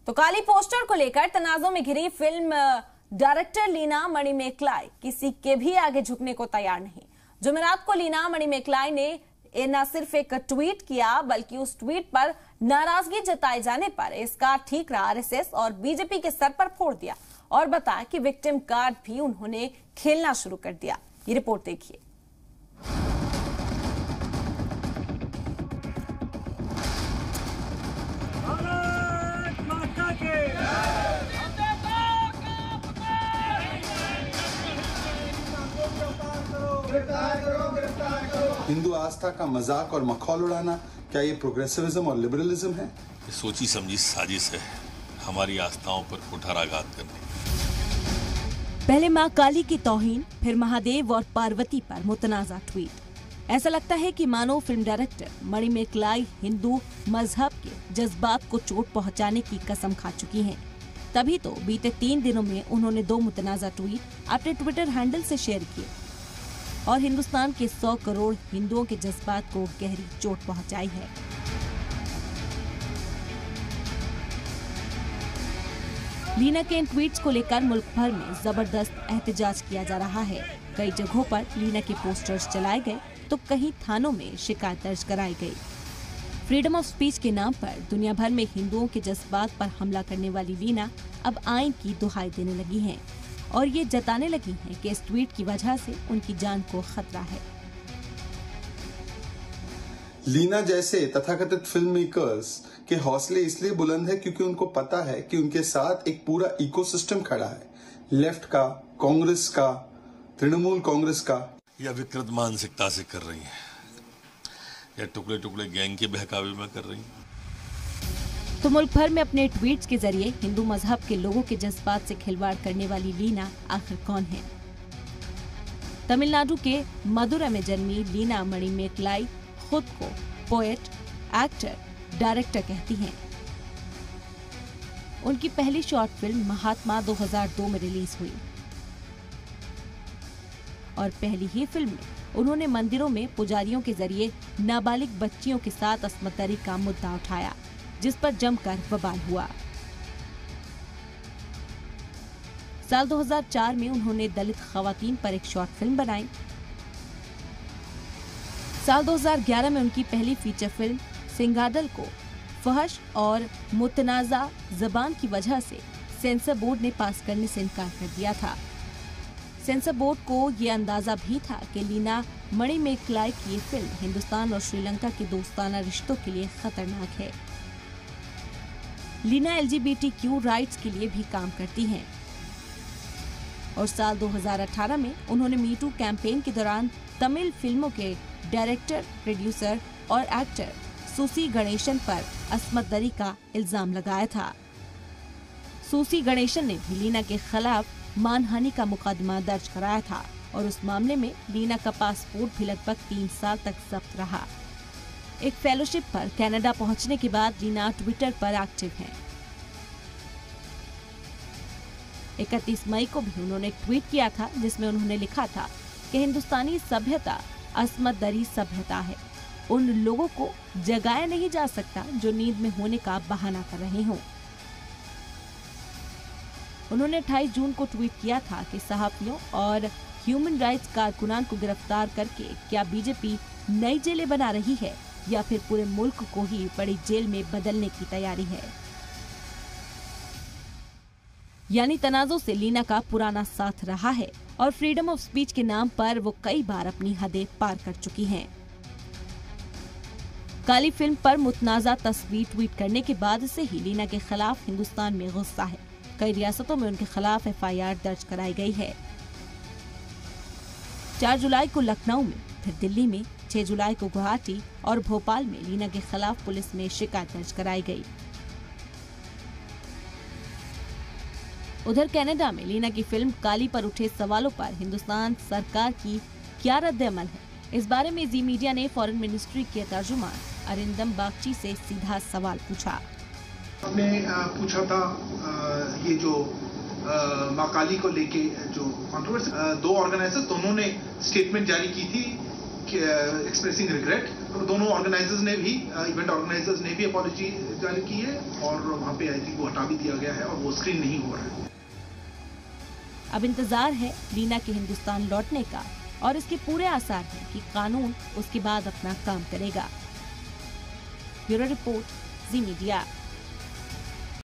तो काली पोस्टर को लेकर तनाजों में घिरी फिल्म डायरेक्टर लीना मणिमेकलाई किसी के भी आगे झुकने को तैयार नहीं। जुमेरात को लीना मणिमेकलाई ने न सिर्फ एक ट्वीट किया बल्कि उस ट्वीट पर नाराजगी जताए जाने पर इसका ठीकरा आरएसएस और बीजेपी के सर पर फोड़ दिया और बताया कि विक्टिम कार्ड भी उन्होंने खेलना शुरू कर दिया। ये रिपोर्ट देखिए। हिंदू आस्था का मजाक और मखौल उड़ाना, क्या ये प्रोग्रेसिविज्म और लिबरलिज्म है? ये सोची समझी साजिश है हमारी आस्थाओं पर कुठाराघात करने। पहले मां काली की तौहीन, फिर महादेव और पार्वती पर मुतनाजा ट्वीट। ऐसा लगता है कि मानो फिल्म डायरेक्टर मणिमेकलाई हिंदू मजहब के जज्बात को चोट पहुंचाने की कसम खा चुकी हैं। तभी तो बीते 3 दिनों में उन्होंने 2 मुतनाजा ट्वीट अपने ट्विटर हैंडल से शेयर किए और हिंदुस्तान के 100 करोड़ हिंदुओं के जज्बात को गहरी चोट पहुंचाई है। लीना के इन ट्वीट्स को लेकर मुल्क भर में जबरदस्त एहतजाज किया जा रहा है। कई जगहों पर लीना के पोस्टर्स जलाए गए तो कहीं थानों में शिकायत दर्ज कराई गई। फ्रीडम ऑफ स्पीच के नाम पर दुनिया भर में हिंदुओं के जज्बात पर हमला करने वाली लीना अब आइन की दुहाई देने लगी हैं और ये जताने लगी हैं कि इस ट्वीट की वजह से उनकी जान को खतरा है। लीना जैसे तथाकथित फिल्म मेकर्स के हौसले इसलिए बुलंद है क्योंकि उनको पता है कि उनके साथ एक पूरा इकोसिस्टम खड़ा है, लेफ्ट का, कांग्रेस का, तृणमूल कांग्रेस का। या विकृत मानसिकता से कर रही है या टुकड़े टुकड़े गैंग के बहकावे में कर रही है। तो मुल्क भर में अपने ट्वीट्स के जरिए हिंदू मजहब के लोगों के जज्बात से खिलवाड़ करने वाली लीना आखिर कौन है? तमिलनाडु के मदुरै में जन्मी लीना मणिमेकलाई खुद को पोएट, एक्टर, डायरेक्टर कहती हैं। उनकी पहली शॉर्ट फिल्म महात्मा 2002 में रिलीज हुई और पहली ही फिल्म में उन्होंने मंदिरों में पुजारियों के जरिए नाबालिग बच्चियों के साथ अस्मतदरी का मुद्दा उठाया, जिस पर जमकर बवाल हुआ। साल 2004 में उन्होंने दलित खवातीन पर एक शॉर्ट फिल्म बनाई। साल 2011 में उनकी पहली फीचर फिल्म सिंगादल को फहश और मुतनाजा जबान की वजह से सेंसर बोर्ड ने पास करने से इनकार कर दिया था। सेंसर बोर्ड को ये अंदाजा भी था कि लीना मणिमेकलाई की ये फिल्म हिंदुस्तान और श्रीलंका के दोस्ताना रिश्तों के लिए खतरनाक है। लीना LGBTQ राइट्स के लिए भी काम करती हैं और साल 2018 में उन्होंने मीटू कैंपेन के दौरान तमिल फिल्मों के डायरेक्टर, प्रोड्यूसर और एक्टर सुसी गणेशन पर अस्मतदरी का इल्जाम लगाया था। सुसी गणेशन ने भी लीना के खिलाफ मानहानि का मुकदमा दर्ज कराया था और उस मामले में लीना का पासपोर्ट भी लगभग 3 साल तक जब्त रहा। एक फेलोशिप पर कनाडा पहुंचने के बाद लीना ट्विटर पर एक्टिव हैं। 31 मई को भी उन्होंने एक ट्वीट किया था जिसमें उन्होंने लिखा था कि हिंदुस्तानी सभ्यता अस्मतदरी सभ्यता है। उन लोगों को जगाया नहीं जा सकता जो नींद में होने का बहाना कर रहे हों। उन्होंने 28 जून को ट्वीट किया था कि सहाफियों और ह्यूमन राइट्स कारकुनान को गिरफ्तार करके क्या बीजेपी नई जेलें बना रही है या फिर पूरे मुल्क को ही बड़ी जेल में बदलने की तैयारी है। यानी तनाजों से लीना का पुराना साथ रहा है और फ्रीडम ऑफ स्पीच के नाम पर वो कई बार अपनी हदें पार कर चुकी हैं। काली फिल्म पर मुतनाजा तस्वीर ट्वीट करने के बाद से ही लीना के खिलाफ हिंदुस्तान में गुस्सा है। कई रियासतों में उनके खिलाफ FIR दर्ज कराई गई है। 4 जुलाई को लखनऊ में, फिर दिल्ली में, 6 जुलाई को गुवाहाटी और भोपाल में लीना के खिलाफ पुलिस में शिकायत दर्ज कराई गई। उधर कनाडा में लीना की फिल्म काली पर उठे सवालों पर हिंदुस्तान सरकार की क्या रद्द-ए-अमल है, इस बारे में जी मीडिया ने फॉरेन मिनिस्ट्री के तर्जुमान अरिंदम बागची से सीधा सवाल पूछा। आपने पूछा था ये जो मां काली को लेके जो कंट्रोवर्सी, 2 ऑर्गेनाइजर्स दोनों ने स्टेटमेंट जारी की थी एक्सप्रेसिंग रिग्रेट। तो दोनों ऑर्गेनाइजर्स ने भी, इवेंट ऑर्गेनाइजर्स ने भी अपॉलॉजी जारी की है और वहाँ पे आई थिंक वो हटा भी दिया गया है और वो स्क्रीन नहीं हो रहा है। अब इंतजार है रीना के हिंदुस्तान लौटने का और इसके पूरे आसार हैं कि कानून उसके बाद अपना काम करेगा। ब्यूरो रिपोर्ट, जी मीडिया।